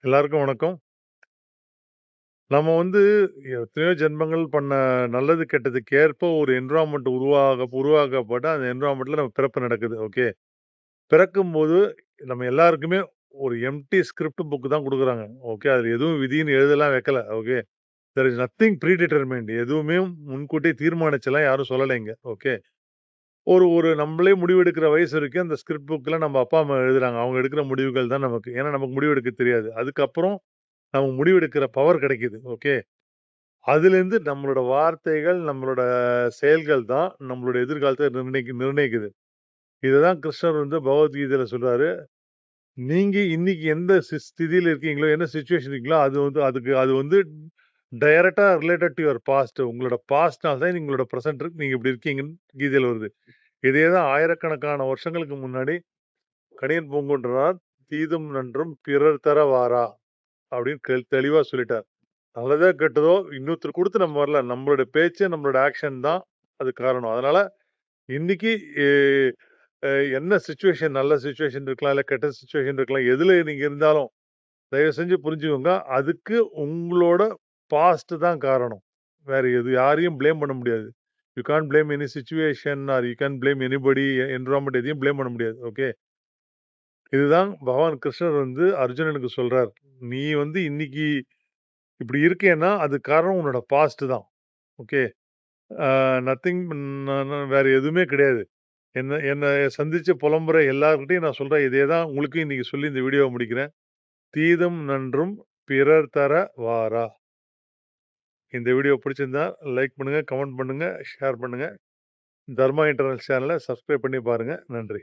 எல்லாருக்கும் வணக்கம். நம்ம எத்தனையோ ஜென்மங்கள் பண்ண நல்லது, கெட்டதுக்கு ஏற்ப ஒரு என்விரான்மென்ட் உருவாக்கப்பட்ட அந்த என்விரான்மென்ட்ல நம்ம பிறப்பு நடக்குது. ஓகே. பிறக்கும்போது நம்ம எல்லாருக்குமே ஒரு எம்ப்டி ஸ்கிரிப்ட் புக் தான் குடுக்குறாங்க. ஓகே. அதுல எதுவும் விதின்னு எழுதலாம் வைக்கல. Okay. There is nothing predetermined. எதுவுமே முன்கூட்டியே தீர்மானிச்சுலாம் யாரும் சொல்லல இங்க. ஓகே. ஒரு ஒரு நம்மளே முடிவெடுக்கிற வயசு வரைக்கும் அந்த ஸ்கிரிப்ட் புக்ல நம்ம அப்பா, அம்மா எழுதுறாங்க. அவங்க எடுக்கிற முடிவுகள் தான் நமக்கு. ஏன்னா நமக்கு முடிவெடுக்க தெரியாது. அதுக்கப்புறம் நமக்கு முடிவெடுக்கிற பவர் கிடைக்குது. ஓகே. அதிலிருந்து நம்மளோட வார்த்தைகள், நம்மளோட செயல்கள் தான் நம்மளுடைய எதிர்காலத்த நிர்ணயிக்குது. இததான் கிருஷ்ணர் பகவத்கீதையில சொல்றாரு. நீங்க இன்னைக்கு எந்த ஸ்திதியில இருக்கீங்களோ, என்ன சிச்சுவேஷன் இருக்கீங்களோ, அது டைரக்ட்டா ரிலேட்டட் டூ யுவர் பாஸ்ட். உங்களோட பாஸ்ட்னால தான் உங்களோட பிரசன்ட் இருக்கு. நீங்க இப்படி இருக்கீங்கன்னு கீதையில வருது. இதே தான் ஆயிரக்கணக்கான வருஷங்களுக்கு முன்னாடி கணியன் பூங்குன்றனார் "தீதும் நன்றும் பிறர் தர வாரா" அப்படின்னு தெளிவா சொல்லிட்டார். நல்லதோ, கெட்டதோ இன்னொருத்தருக்கு குடுத்து நம்ம வரல. நம்மளோட பேச்சு, நம்மளோட ஆக்ஷன் தான் அதுக்கு காரணம். அதனால இன்னைக்கு எ அ என்ன சிச்சுவேஷன் நல்ல சிச்சுவேஷன் இருக்கலாம், இல்ல கெட்ட சிச்சுவேஷன் இருக்கலாம். எதுல நீங்க இருந்தாலும் தயவு செஞ்சு புரிஞ்சுக்கோங்க. அதுக்கு உங்களோட பாஸ்ட் தான் காரணம். வேற யாரையும் ப்ளேம் பண்ண முடியாது. You can't blame any situation are you can't blame anybody, environment எதையும் ப்ளேம் பண்ண முடியாது. ஓகே. இதுதான் பகவான் கிருஷ்ணர் அர்ஜுனனுக்கு சொல்றார். நீ இன்னைக்கு இப்படி இருக்கேன்னா, அதுக்கு காரணம் உன்னோட பாஸ்ட் தான். ஓகே. நத்திங் வேற எதுவுமே கிடையாது. என்ன என்ன சந்திச்சு புலம்புற எல்லார்கிட்டயும் நான் சொல்றேன் இதே தான் உங்களுக்கும் இன்னைக்கு சொல்லி இந்த வீடியோவ முடிக்கிறேன். "தீதும் நன்றும் பிறர் தர வாரா." இந்த வீடியோ பிடிச்சிருந்தா லைக் பண்ணுங்க, கமெண்ட் பண்ணுங்க, ஷேர் பண்ணுங்க. தர்மா இன்டர்நெட் சேனல சப்ஸ்கிரைப் பண்ணி பாருங்க. நன்றி.